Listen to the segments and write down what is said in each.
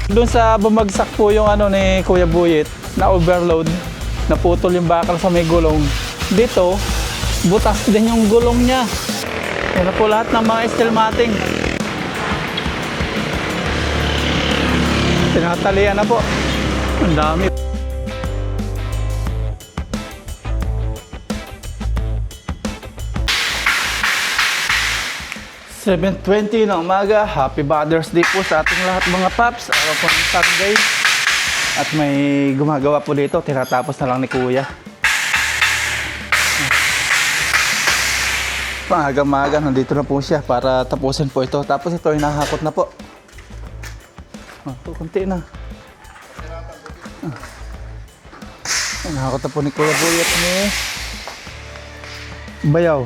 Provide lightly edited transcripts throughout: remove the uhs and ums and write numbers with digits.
Doon sa bumagsak po yung ano ni Kuya Buyit na overload, naputol yung bakal sa may gulong. Dito, butas din yung gulong niya. Yan na po lahat ng mga steel matting. Tinatalian na po. Ang dami. 7:20 ng umaga. Happy Father's Day po sa ating lahat mga paps. Araw po ng Sunday. At may gumagawa po dito. Tinatapos na lang ni Kuya. Maaga-maaga, nandito na po siya para tapusin po ito. Tapos ito ay nahakot na po. Ito, kunti na. Nahakot na po ni Kuya Buyat ni Bayaw.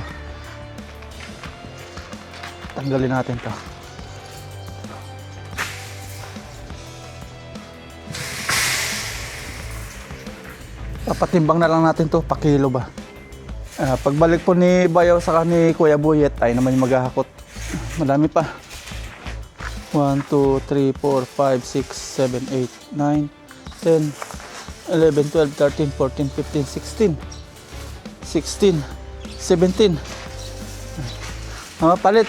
Tanggalin natin to. Papatimbang na lang natin to, pakilo ba. Pagbalik po ni Bayaw sa ni Kuya Buyet ay naman yung maghahakot. Madami pa. 1, 2, 3, 4, 5, 6, 7, 8, 9, 10, 11, 12, 13, 14, 15, 16, 17. Palit.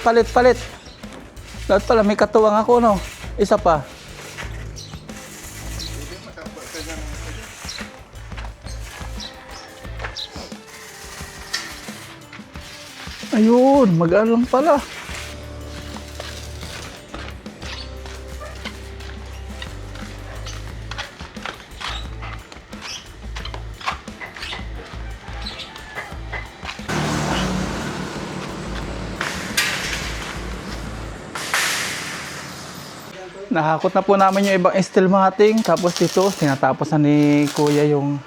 Lahat pala may katuwang ako, no? Isa pa. Ayun, magaan lang pala. Nahakot na po namin yung ibang steel matting. Tapos dito, tinatapos na ni Kuya yung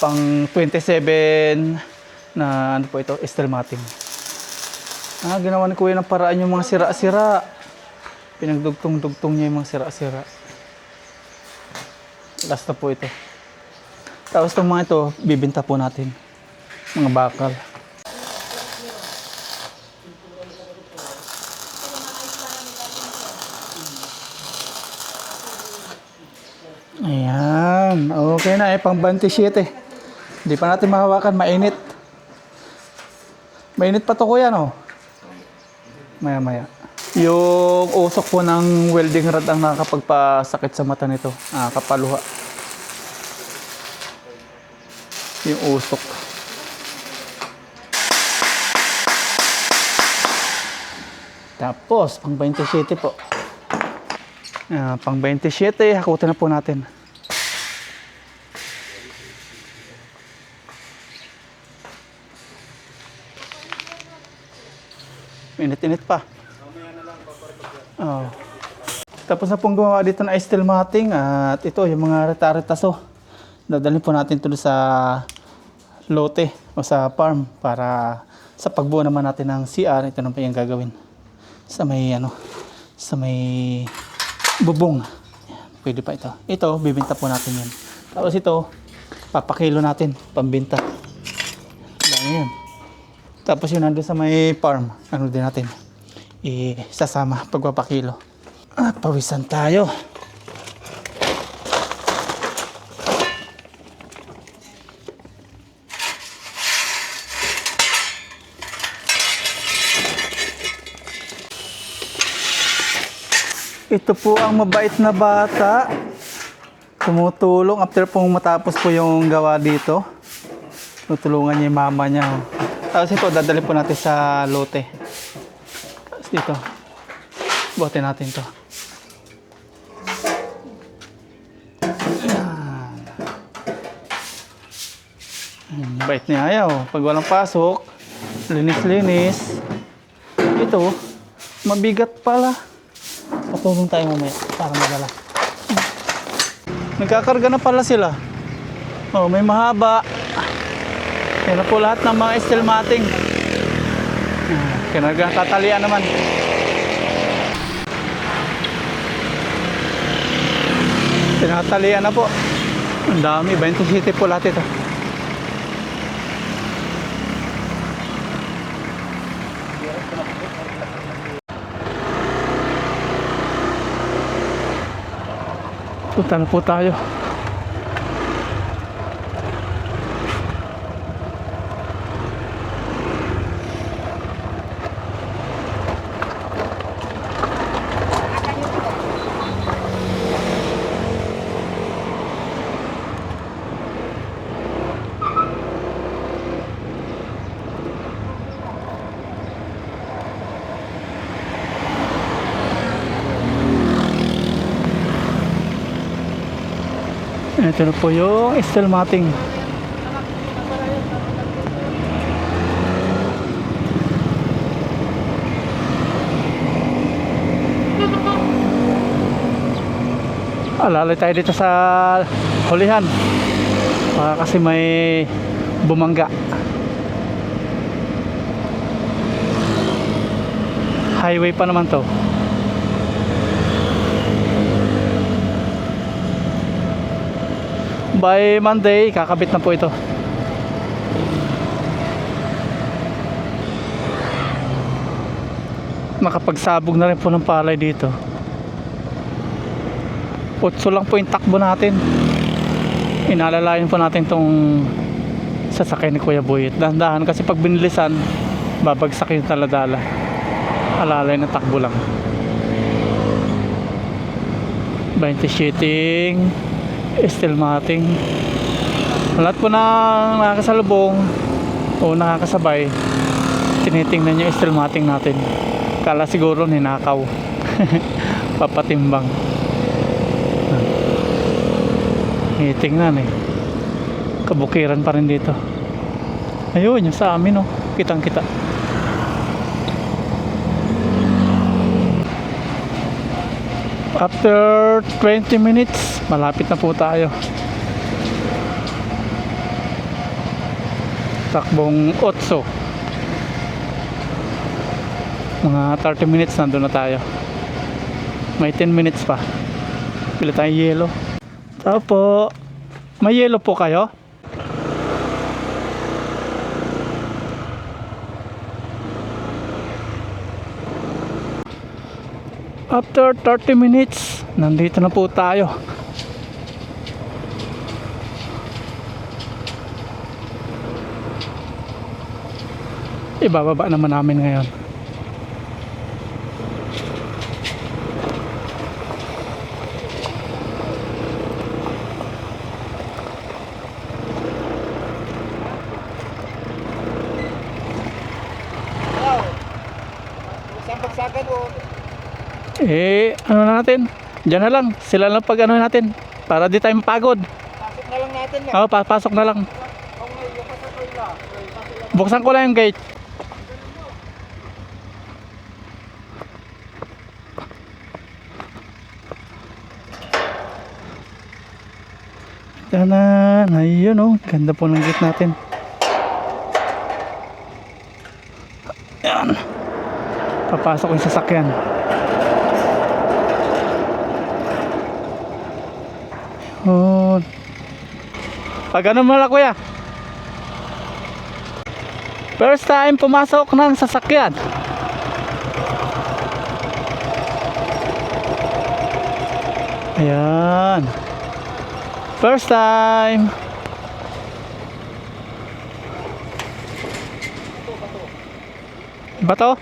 pang 27 na ano po ito, steel matting. Ginawa ni Kuya ng paraan yung mga sira-sira. Pinagdugtong-dugtong niya yung mga sira-sira. Last na po ito. Tapos itong mga ito, bibinta po natin. Mga bakal. Ayan. Okay na pang 27. Hindi pa natin mahawakan, mainit. Mainit pa to Kuya, no? Maya-maya. Yung usok po ng welding rod ang nakakapagpasakit sa mata nito. Kapaluha. Yung usok. Tapos, pang 27 po. Pang 27, hakutin na po natin. Init-init pa. Tapos na pong gumawa dito ng steel matting at ito yung mga reta-retaso. Dadalhin po natin ito sa lote o sa farm para sa pagbuo naman natin ng CR. Ito naman pa yung gagawin sa may sa may bubong. Pwede pa ito. Ito, bibenta po natin yan. Tapos ito, papakilo natin, pambenta. Dami yan. Tapos yun nandun sa may farm, ano din natin, isasama pagpapakilo. Pawisan tayo. Ito po ang mabait na bata. Tumutulong after pong matapos po yung gawa dito. Tutulungan niya yung mama niya. Tapos ito, dadali po natin sa lote. Tapos dito, buhatin natin to. Bait niya ayaw. Pag walang pasok, linis-linis. Ito, mabigat pala. Patulong tayo mamaya para madala. Nagkakarga na pala sila. May mahaba. Yan na po lahat ng mga steel matting. Kinarga, tatalian naman. Tinatalian na po. Ang dami, 27 po lahat ito. Punta na po tayo. Ito na po yung stilmating. Alalay tayo dito sa hulihan. Baka kasi may bumangga. Highway pa naman to. By Monday, kakabit na po ito. Makapagsabog na rin po ng palay dito. 8 lang po yung takbo natin. Inalalayan po natin tong sasakay ni Kuya Boy. Dahan-dahan kasi pag binilisan, babagsak yung taladala. Alalay na takbo lang. 20 sheeting, stilmating. Lahat po na nakakasalubong o nakakasabay, tinitingnan yung stilmating natin. Kala siguro ninakaw. Papatimbang. Tingnan kabukiran pa rin dito. Ayun yung sa amin kitang kita. After 20 minutes malapit na po tayo. Takbong 8. Mga 30 minutes nandun na tayo. May 10 minutes pa. Pila tayong yelo. Opo. May yelo po kayo? After 30 minutes, nandito na po tayo. Ibababa naman namin ngayon. Ano na natin? Diyan na lang. Sila lang pag ano natin. Para di tayo mapagod. Pasok na lang natin. Oo, pasok na lang. Buksan ko lang yung gate. Tanan. Ayun ganda po ng gate natin. Ayan. Papasok yung sasakyan. Pag ano mo lang kuya, first time pumasok ng sasakyan. Ayan, first time. Bato.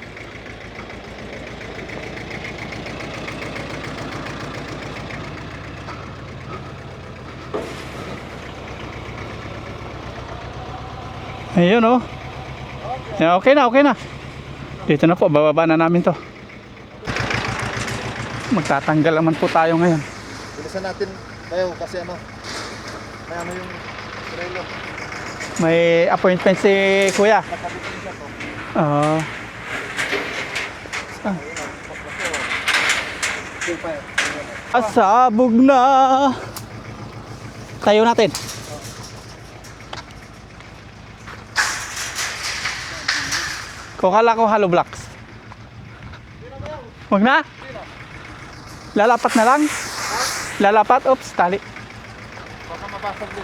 Ayun yeah, okay na. Dito na po, bababa na namin to. Magtatanggal naman po tayo ngayon. Bilisan natin tayo kasi may yung trailer. May appointment si kuya. Oo. Asabog na. Tayo natin. Kukala ko hollow blocks. Huwag na? Lalapat na lang? Lalapat? Oops, tali. Baka mabasag din.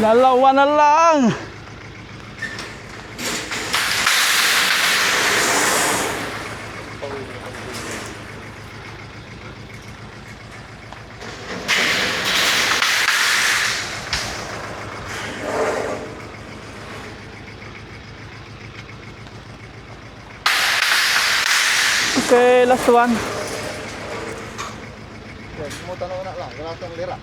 Dalawa na lang. Okay, last one. Yan, sumutan na lang. Wala kang lira.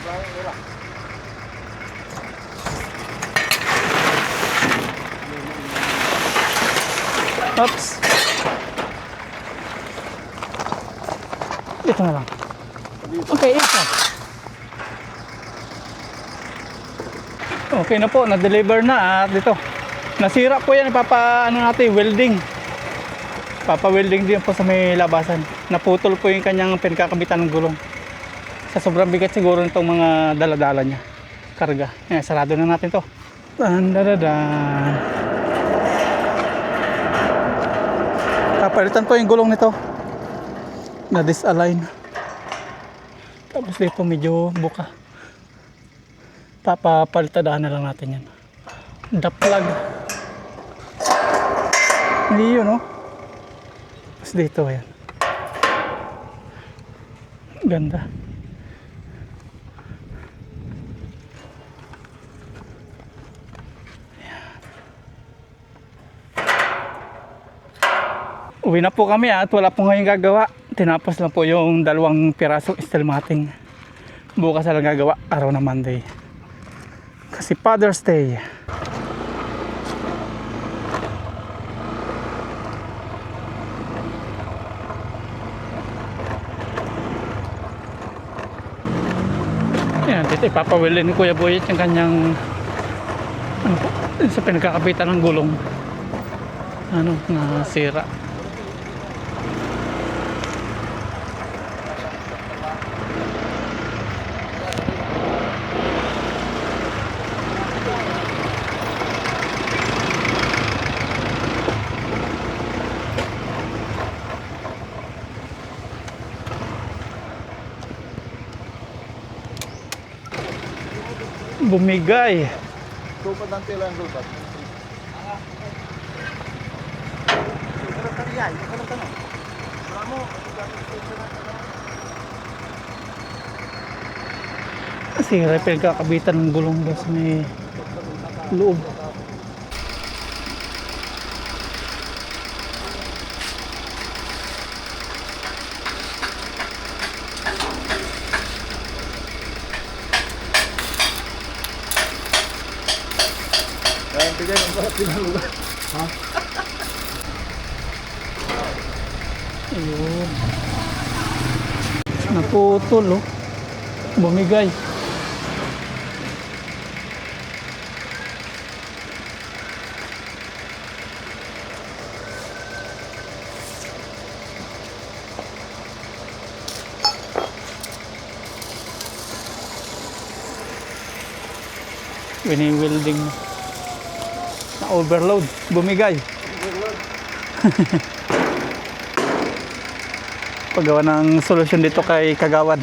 Wala kang lira. Oops. Ito na lang. Okay, ito. Okay na po, na-deliver na at ito. Nasira po yan, ano natin, welding. Papa-welding din po sa may labasan. Naputol po yung kanyang pinakakabitan ng gulong. Sa sobrang bigat siguro nitong mga daladala niya. Karga. Ayan, sarado na natin to. Dandadadan. Papalitan po yung gulong nito. Na-disalign. Tapos dito medyo buka. Papalitadaan na lang natin yan. The plug. Hindi yun, no? Tapos dito, yan. Ganda. Uwi na po kami at wala po ngayong gagawa. Tinapos lang po yung 2 pirasong steel matting. Bukas na lang gagawa, araw na Monday. Kasi Father's Day. Yan, dito ipapawilin ni Kuya Boyet yung kanyang sa pinagkakapitan ng gulong. Nasira. Bumigay. Lupad ng tila ang lupad. Kasi repel kakabitan ng gulong ba sa may loob. Kaya bigay ng balat pinalugan. Ha? Ayun. Naputol, oh. Bumigay. Wini-welding na overload, bumigay. Paggawa ng solusyon dito kay Kagawad.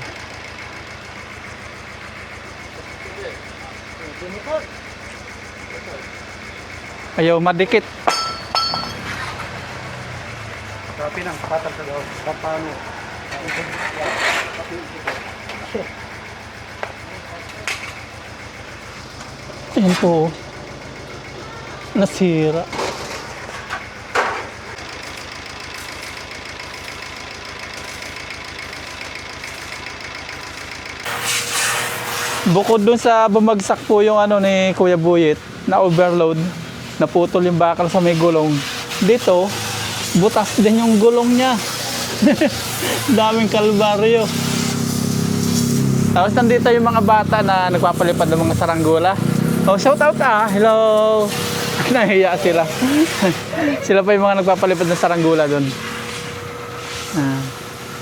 Ayaw madikit. Kapi ng patag sa daw. Kapano. Ayan po, nasira. Bukod dun sa bumagsak po yung ni Kuya Buyet na overload, naputol yung bakal sa may gulong. Dito, butas din yung gulong niya. Daming kalbaryo. Tapos nandito yung mga bata na nagpapalipad ng mga saranggula. Oh, shout out hello. Nahiya sila. Sila pa yung mga nagpapalipad ng saranggula doon.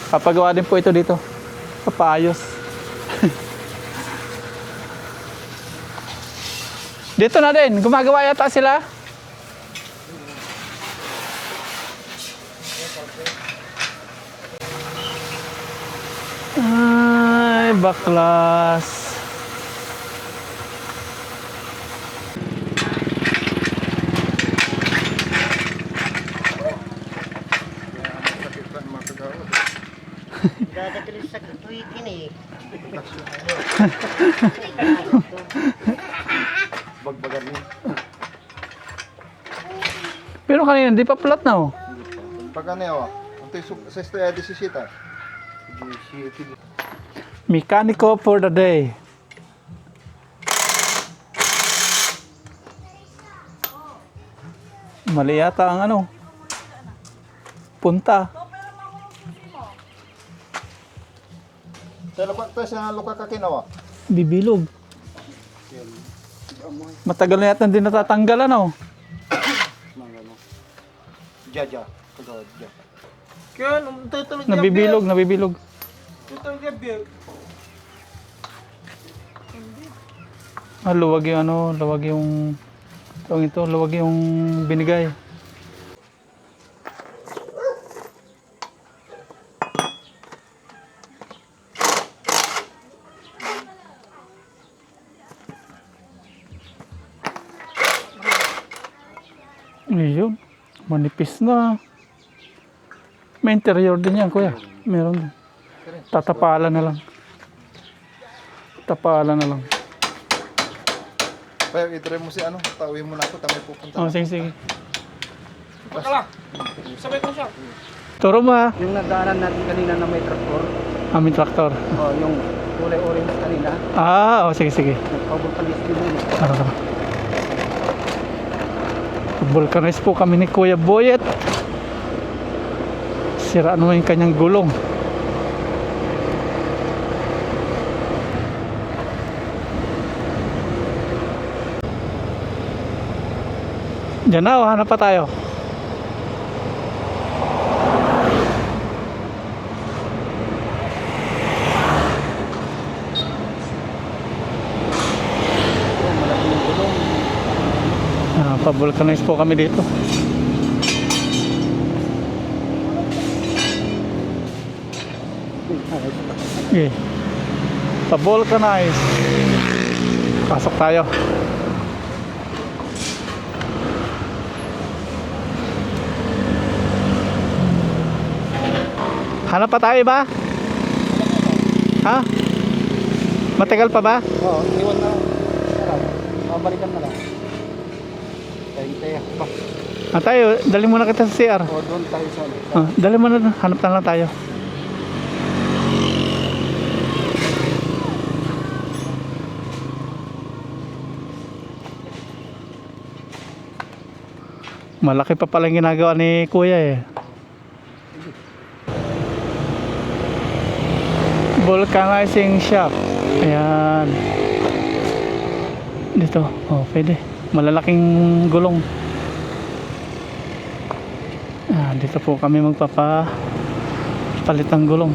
Papagawa din po ito dito. Papaayos. Dito na din, gumagawa yata sila. Ay, baklas. Dadagalis sa tuwid ini. Bagbagan niya. Pero kanina, di pa flat na oh. Pag ano yun, ito yung sa istaya 17. Mechanico for the day. Mali yata ang ano. Punta. Sa luka kakinawa. Bibilog. Matagal na yata hindi natatanggalan oh. Jaja. Kagawad, jaja. Kaya nung tutulog Nabibilog, nabibilog. Tutulog niya beer. Ah, luwag yung ano, luwag yung tawag ito, luwag yung binigay. Ayun, manipis na. May interior din yan, kuya. Meron din. Tatapalan na lang. Tapalan na lang. Kaya itry mo si ano, tawin mo na ako, tamay pupunta. Oh, sige, sige. Bakala. Sabay ko siya. Turo mo ha. Yung nagdaanan natin kanina na may traktor. Aming traktor. Oh, yung kulay orange kanina. Ah, oh, sige, sige. Nagpabulkanis din yun. Tara, tara. Vulcanize po kami ni Kuya Boyet. Siraan mo yung kanyang gulong. Diyan na, hanap pa tayo. Pa-vulcanize po kami dito. Okay. Pa-vulcanize. Pasok tayo. Hanap pa tayo ba? Ha? Matagal pa ba? Oo, iniwan na. Mabalikan na lang. Tayo ba? Ah, tayo, dali muna kita sa CR. O doon tayo sa ano. Ah, dali muna, hanap na lang tayo. Malaki pa pala yung ginagawa ni Kuya eh. Vulcanizing shop. Ayan. Dito. Oh, pwede. Malalaking gulong. Ah, dito po kami magpapalit ng gulong.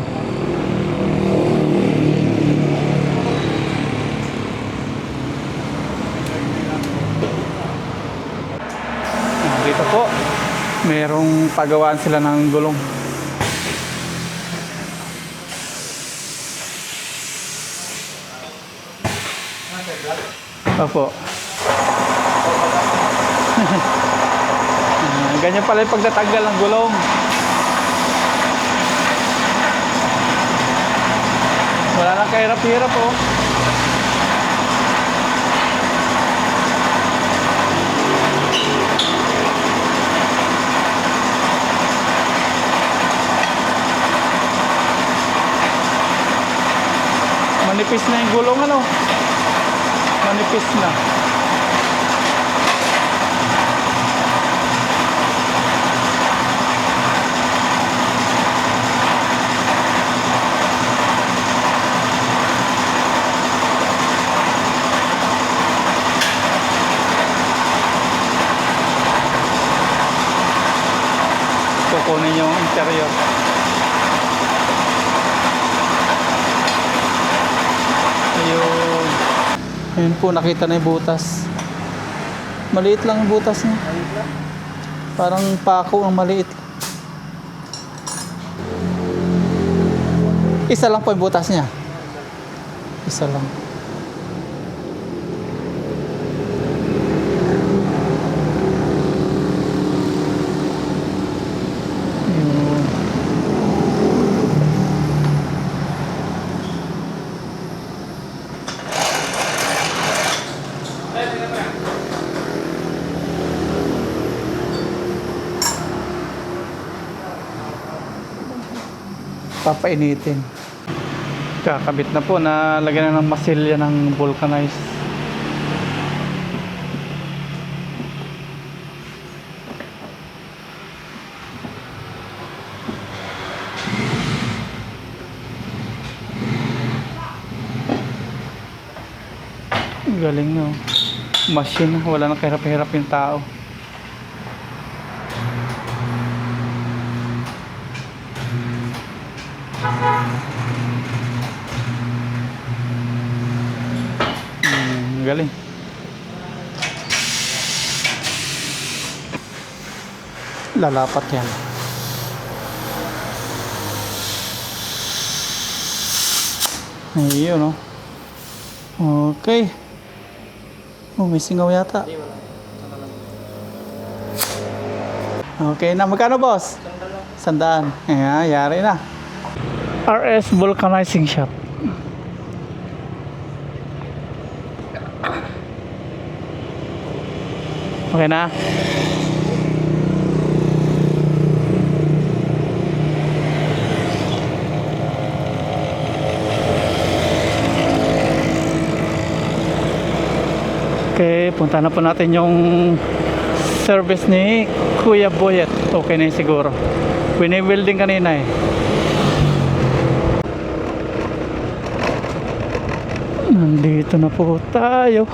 Ah, dito po merong pagawaan sila ng gulong. Opo. Ganyan pala yung pagtatanggal ng gulong. Wala nang kahirap-hirap oh. Manipis na yung gulong ano. Manipis na. Kukunin yung interior. Ayun. Ayun po, nakita na yung butas. Maliit lang yung butas niya. Parang pako ang maliit. Isa lang po yung butas niya. Isa lang. Yun. Papainitin. Kakabit na po na lagyan na ng masilya ng vulcanized. Galing no. Machine, wala nang kahirap-hirap yung tao. Galing. Lalapat yan. Ayun, no? Okay. Oh, may singaw yata. Okay na. Magkano, boss? 100. Ayan, yari na. RS Vulcanizing Shop. Okay na. Okay, punta na po natin yung service ni Kuya Boyet. Okay na yun siguro. Wini-welding kanina eh. Nandito na po tayo.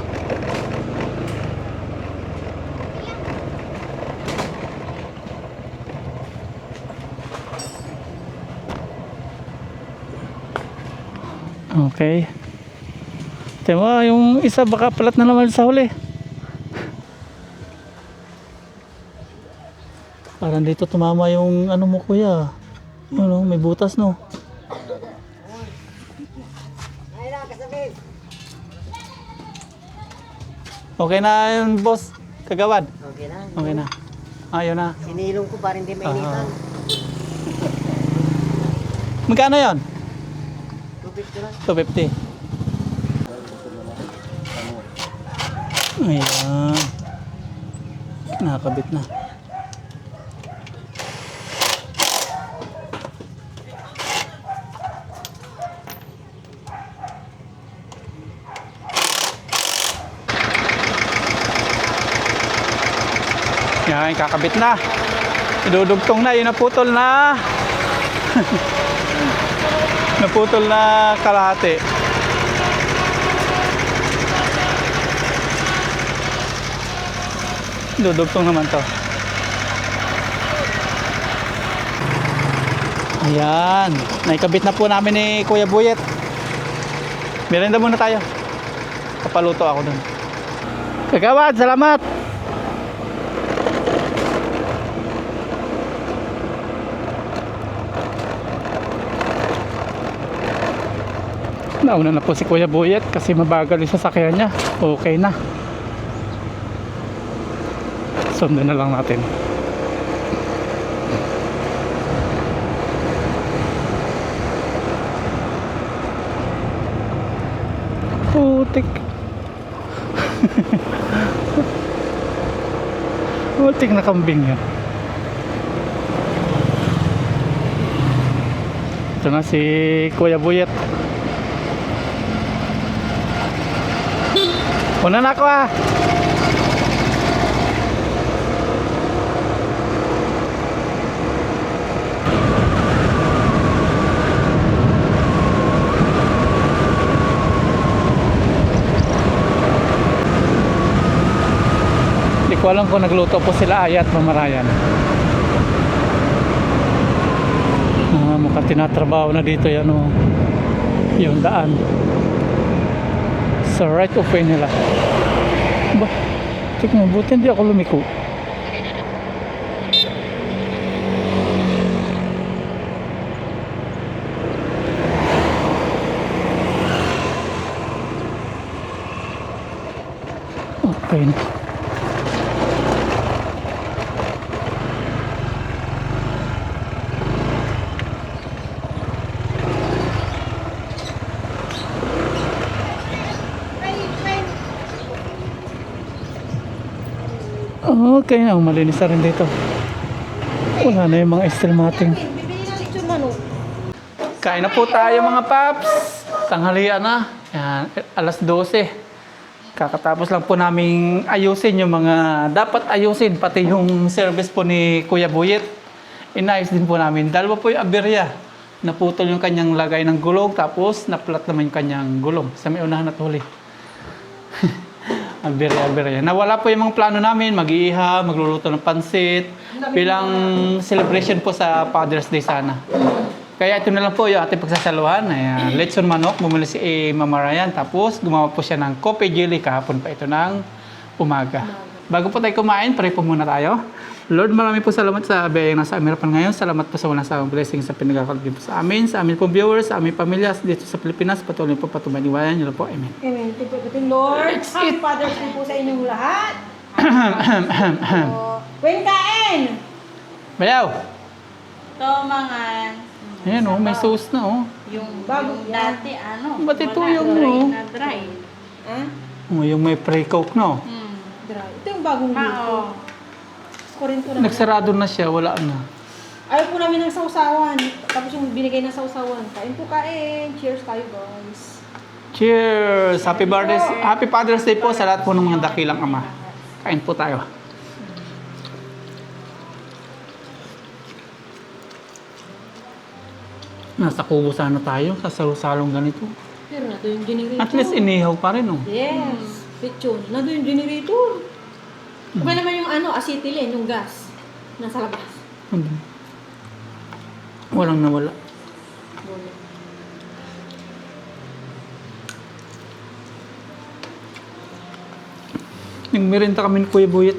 Okay. Diba, yung isa baka palat na naman sa huli. Parang dito tumama yung ano mo kuya. Ano, may butas no. Okay na yun boss, kagawad. Okay na. Okay na. Ayun na. Sinilong ko para hindi mainitan. Magkano yun? 250 lang. 250. Ayan. Nakakabit na. Yan, kakabit na. Idudugtong na, yun naputol na. Naputol na kalahati. Dudugtong naman to. Ayan, naikabit na po namin ni Kuya Buyet. Merenda muna tayo. Kapaluto ako dun. Kagawad, salamat. Nauna na po si Kuya Buyet kasi mabagal yung sasakyan niya. Okay na. Sundan na lang natin. Putik. Putik na kambing yan. Ito na si Kuya Buyet. Una na ako ah. Hindi ko alam kung nagluto po sila Aya at Mamarayan. Mukhang tinatrabaho na dito yan o. Yung daan. Sa right of way nila. Ba, tignan, buti hindi ako lumiko. Okay na. Okay na, malinis na rin dito. Wala na yung mga estilmating. Bibili ng lechon manok. Kain na po tayo mga paps. Tanghalian na. Yan, alas 12. Kakatapos lang po naming ayusin yung mga dapat ayusin. Pati yung service po ni Kuya Buyet. Inayos din po namin. Dalawa po yung aberya. Naputol yung kanyang lagay ng gulong. Tapos naplat naman yung kanyang gulong. Sa may unahan at huli. Aberya. Nawala po yung mga plano namin. Mag-iihaw, magluluto ng pansit. Bilang celebration po sa Father's Day sana. Kaya ito na lang po yung ating pagsasaluhan. Ayan, lechon manok, bumili si Mama Ryan. Tapos gumawa po siya ng coffee jelly kahapon pa ito ng umaga. Bago po tayo kumain, pray po muna tayo. Lord, marami po salamat sa biyayang nasa aming harapan ngayon. Salamat po sa walang sawang blessing sa pinagkakalagay po sa amin po viewers, sa aming pamilya dito sa Pilipinas. Patuloy po patumaniwayan niyo po. Amen. Amen. Tiputin Lord. Happy Father's Day po sa inyong lahat. When kain! Bayaw! Ito mga Ayan oh, may sauce na oh. yung Bago yung yan. dati ano. Ba't ito wala, yung dry ano? na dry. Ha? Oh, yung may pre-coke no. Dry. Ito yung bagong luto. Oo. Kurinto na. Nagsarado na siya, wala na. Ayaw po namin ng sausawan. Tapos yung binigay na sausawan. Kain po kain. Cheers tayo guys. Cheers! Happy Father's Day po sa lahat po ng mga dakilang ama. Kain po tayo. Nasa kubo sana tayo, sa salong ganito. Pero nado yung generator. At least inihaw pa rin oh. Yes. Lechon. Nado yung generator. Okay naman yung acetylene, yung gas. Nasa labas. Hindi. Walang nawala. Yung merinda kami ni Kuya Buyet,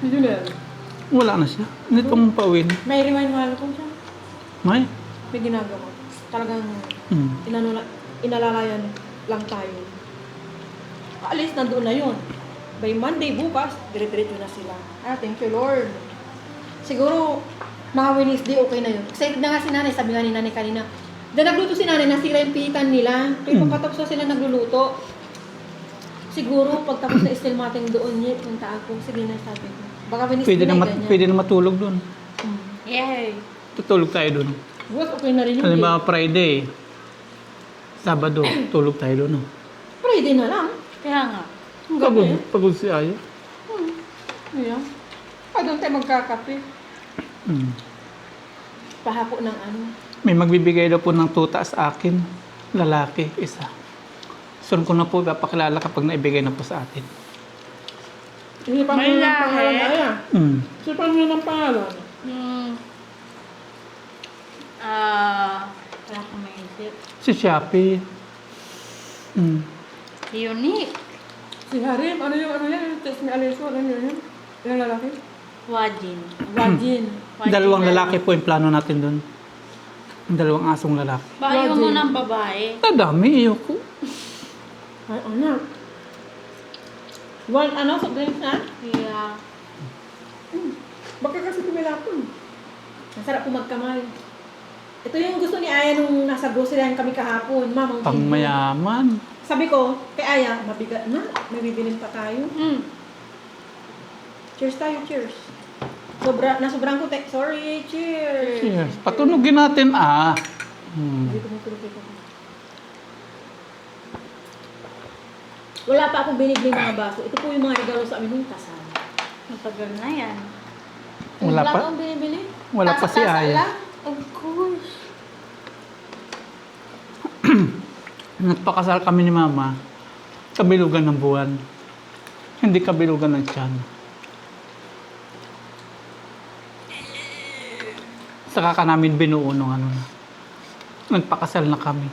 Hindi na. wala na siya. Nitong pauwi na. May remind mahal ko siya. May? May ginagawa. Talagang Hmm. inalalayan lang tayo. Alis nandoon na yun. By Monday bukas, dire-diretso na sila. Thank you Lord. Siguro, mga Wednesday okay na yun. Excited na nga si nanay, sabi nga ni nanay kanina. Dahil nagluto si nanay, nasira yung pilitan nila. Kaya pagkatapos na sila nagluluto, siguro pagtapos na istilmating doon niya, punta ako. Sige na sabi ko. Baka Wednesday ganyan. Pwede na matulog doon. Yay! Tutulog tayo doon. Bukas okay na rin yun. Halimbawa Friday, Sabado, tulog tayo doon. Oh. Friday na lang. Kaya nga. Ang gabi. Pagod si Aya. Yeah. Doon tayo magkakape. Hmm. Pahako ng ano. May magbibigay daw po ng tuta sa akin. Lalaki, isa. Soon ko na po ipapakilala kapag naibigay na po sa atin. Hindi pa May mo ng lahi. pangalan na yan. Hmm. Hindi pa mo ng pangalan. Wala akong maisip. Si Shopee. Hmm. Unique. Si Harim, ano yan? Test ni Aliso, ano yun? Ilang lalaki? Wajin. Wajin. Dalawang lalaki po yung plano natin doon. Dalawang asong lalaki. Bayo mo ng babae. Dami, ayoko. Ay, anak. One, soft drinks na? Kaya, Baka kasi tumilapon. Masarap po magkamay. Ito yung gusto ni Aya nung nasa grocery kami kahapon. Mamang Pangmayaman. Sabi ko, kay Aya, mabigat na. May bibilin pa tayo. Cheers tayo, cheers. Nasobrang ko, sorry, cheers. Cheers. Patunogin natin Hmm. Dito mo tulog ito. Wala pa akong binigay mga baso. Ito po yung mga regalo sa amin nung kasal. matagal na yan. Wala pa? akong binibili. Wala pa si Tasa-tasa Aya. lang. Of course. Nagpakasal kami ni Mama. Kabilugan ng buwan. Hindi kabilugan ng tiyan. Saka ka namin binuo nung ano na. Nagpakasal na kami.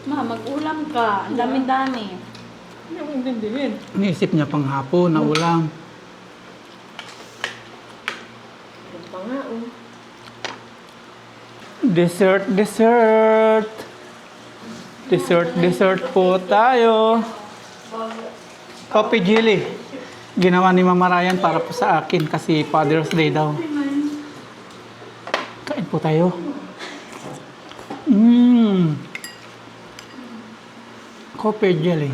Ma, mag-ulam ka. Ang dami-dami. Hindi akong intindihin. Iniisip niya pang hapon na ulam. Ito pa nga, oh. Dessert, dessert! Dessert po tayo. Coffee jelly. Ginawa ni Mama Ryan para po sa akin kasi Father's Day daw. Kain po tayo. Coffee jelly.